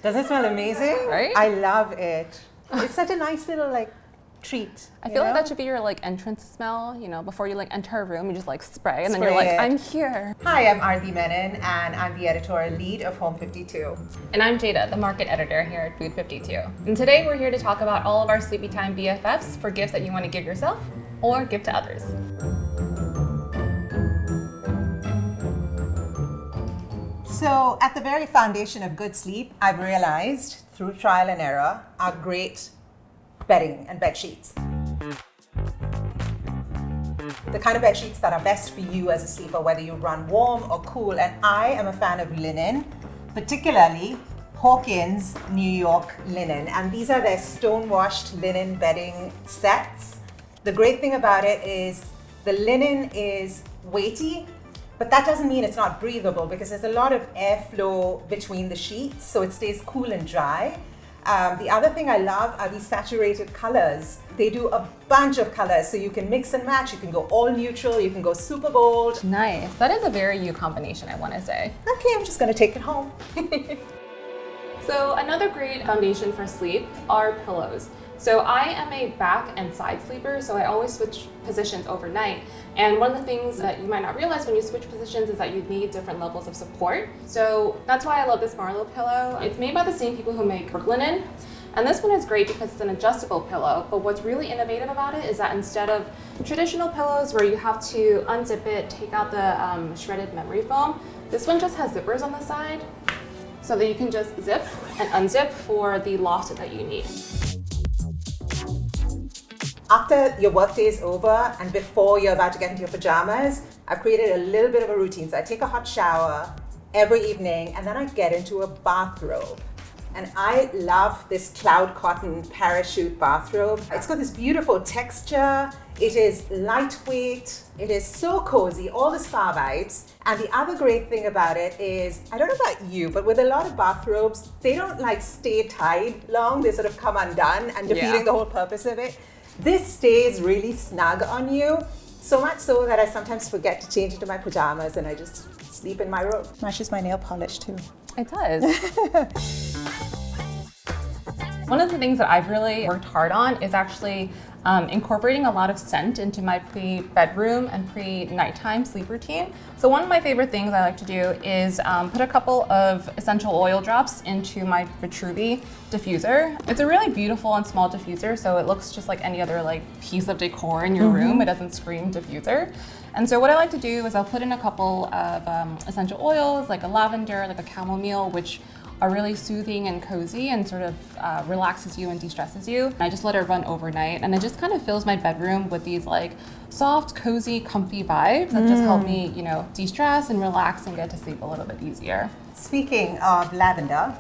Doesn't it smell amazing? Right? I love it. It's such a nice little like treat. I feel like that should be your like entrance smell, you know, before you like enter a room, you just like spray and then you're Spray like, it. I'm here. Hi, I'm Arati Menon and I'm the editorial lead of Home52. And I'm Jada, the market editor here at Food52. And today we're here to talk about all of our sleepy time BFFs for gifts that you want to give yourself or give to others. So at the very foundation of good sleep, I've realized through trial and error are great bedding and bed sheets. The kind of bed sheets that are best for you as a sleeper, whether you run warm or cool. And I am a fan of linen, particularly Hawkins New York linen. And these are their Stonewashed linen bedding sets. The great thing about it is the linen is weighty, but that doesn't mean it's not breathable because there's a lot of airflow between the sheets, so it stays cool and dry. The other thing I love are these saturated colors. They do a bunch of colors, so you can mix and match. You can go all neutral, you can go super bold. Nice. That is a very you combination, I want to say. Okay, I'm just gonna take it home. So another great foundation for sleep are pillows. So I am a back and side sleeper, so I always switch positions overnight. And one of the things that you might not realize when you switch positions is that you need different levels of support. So that's why I love this Marlowe pillow. It's made by the same people who make Brooklinen. And this one is great because it's an adjustable pillow, but what's really innovative about it is that instead of traditional pillows where you have to unzip it, take out the shredded memory foam, this one just has zippers on the side so that you can just zip and unzip for the loft that you need. After your workday is over and before you're about to get into your pajamas, I've created a little bit of a routine. So I take a hot shower every evening and then I get into a bathrobe. And I love this cloud cotton parachute bathrobe. It's got this beautiful texture. It is lightweight. It is so cozy, all the spa vibes. And the other great thing about it is, I don't know about you, but with a lot of bathrobes, they don't like stay tied long. They sort of come undone and defeating the whole purpose of it. This stays really snug on you, so much so that I sometimes forget to change into my pajamas and I just sleep in my robe. Matches my nail polish too. It does. One of the things that I've really worked hard on is actually incorporating a lot of scent into my pre-bedroom and pre-nighttime sleep routine. So one of my favorite things I like to do is put a couple of essential oil drops into my Vitruvi diffuser. It's a really beautiful and small diffuser, so it looks just like any other like piece of decor in your room. It doesn't scream diffuser. And so what I like to do is I'll put in a couple of essential oils, like a lavender, like a chamomile, which are really soothing and cozy and sort of relaxes you and de-stresses you. And I just let it run overnight and it just kind of fills my bedroom with these like soft, cozy, comfy vibes that just help me, you know, de-stress and relax and get to sleep a little bit easier. Speaking of lavender,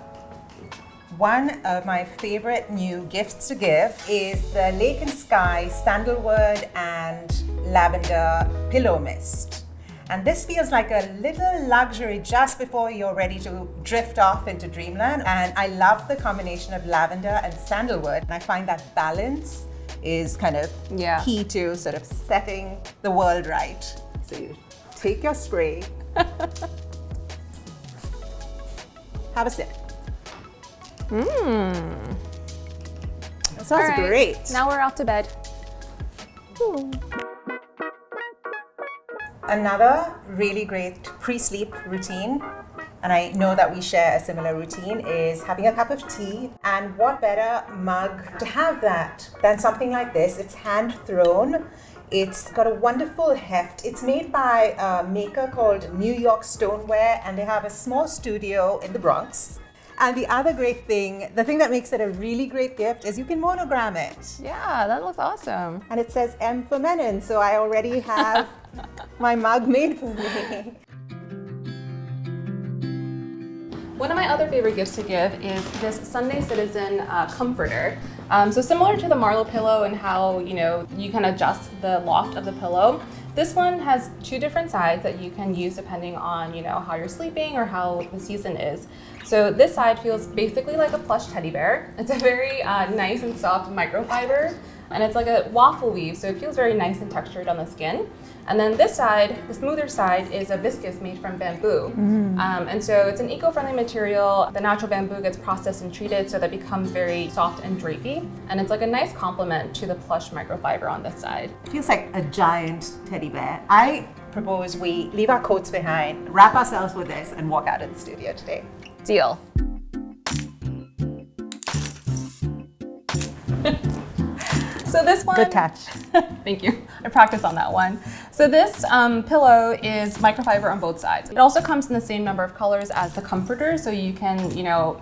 one of my favorite new gifts to give is the Lake and Skye Sandalwood and Lavender Pillow Mist. And this feels like a little luxury just before you're ready to drift off into dreamland. And I love the combination of lavender and sandalwood. And I find that balance is kind of key to sort of setting the world right. So you take your spray, have a sip. That sounds great. Now we're off to bed. Another really great pre-sleep routine, and I know that we share a similar routine, is having a cup of tea. And what better mug to have that than something like this? It's hand thrown. It's got a wonderful heft. It's made by a maker called New York Stoneware, and they have a small studio in the Bronx. And the other great thing, the thing that makes it a really great gift is you can monogram it. Yeah, that looks awesome. And it says M for Menon, so I already have my mug made for me. One of my other favorite gifts to give is this Sunday Citizen comforter. So similar to the Marlowe pillow and how, you know, you can adjust the loft of the pillow, this one has two different sides that you can use depending on, you know, how you're sleeping or how the season is. So this side feels basically like a plush teddy bear. It's a very nice and soft microfiber. And it's like a waffle weave, so it feels very nice and textured on the skin. And then this side, the smoother side, is a viscose made from bamboo. And so it's an eco-friendly material. The natural bamboo gets processed and treated so that it becomes very soft and drapey. And it's like a nice complement to the plush microfiber on this side. It feels like a giant teddy bear. I propose we leave our coats behind, wrap ourselves with this, and walk out of the studio today. Deal. So this one, Good catch. Thank you. I practiced on that one. So this pillow is microfiber on both sides. It also comes in the same number of colors as the comforter, so you can,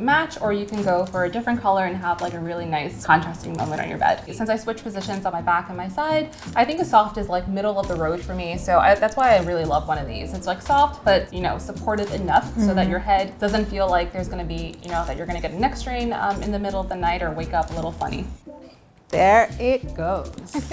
match, or you can go for a different color and have like a really nice contrasting moment on your bed. Since I switch positions on my back and my side, I think a soft is like middle of the road for me. So that's why I really love one of these. It's like soft, but supportive enough so that your head doesn't feel like there's going to be, that you're going to get a neck strain in the middle of the night or wake up a little funny. There it goes.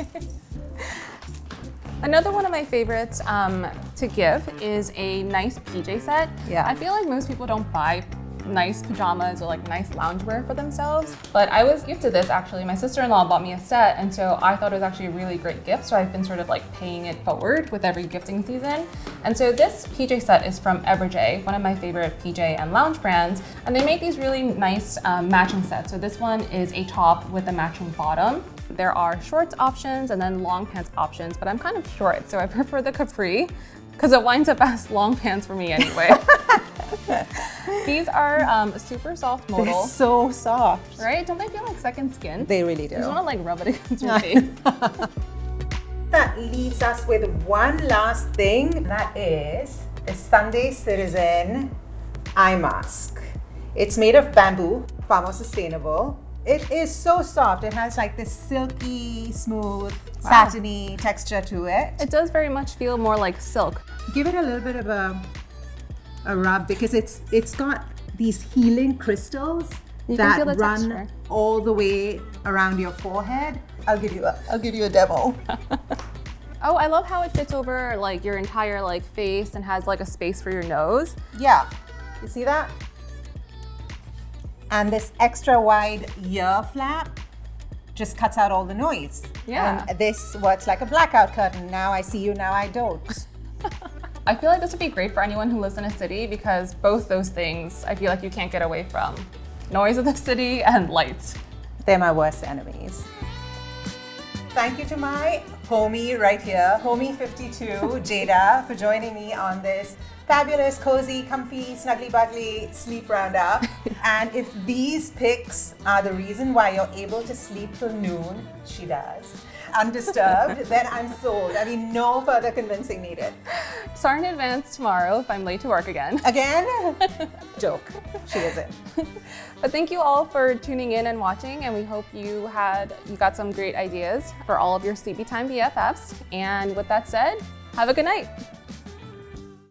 Another one of my favorites to give is a nice PJ set. Yeah. I feel like most people don't buy nice pajamas or like nice loungewear for themselves, but I was gifted this actually. My sister-in-law bought me a set, and so I thought it was actually a really great gift, so I've been sort of like paying it forward with every gifting season. And so this PJ set is from Eberjey, one of my favorite PJ and lounge brands, and they make these really nice matching sets. So this one is a top with a matching bottom. There are shorts options and then long pants options, but I'm kind of short, so I prefer the capri because it winds up as long pants for me anyway. These are super soft modal. They're so soft. Right? Don't they feel like second skin? They really do. You just want to like rub it against your face. That leaves us with one last thing, and that is the Sunday Citizen eye mask. It's made of bamboo, far more sustainable. It is so soft. It has like this silky, smooth, satiny texture to it. It does very much feel more like silk. Give it a little bit of a rub because it's got these healing crystals that run all the way around your forehead. I'll give you a demo. Oh, I love how it fits over like your entire like face and has like a space for your nose. Yeah, you see that? And this extra wide ear flap just cuts out all the noise. Yeah. And this works like a blackout curtain. Now I see you, now I don't. I feel like this would be great for anyone who lives in a city because both those things I feel like you can't get away from. Noise of the city and lights. They're my worst enemies. Thank you to my homie right here, Home52, Jada, for joining me on this fabulous, cozy, comfy, snuggly buggly sleep roundup. And if these picks are the reason why you're able to sleep till noon, she does, undisturbed, then I'm sold. I mean, no further convincing needed. Sorry in advance tomorrow if I'm late to work again. Again? Joke. She isn't. But thank you all for tuning in and watching, and we hope you got some great ideas for all of your sleepy time BFFs. And with that said, have a good night.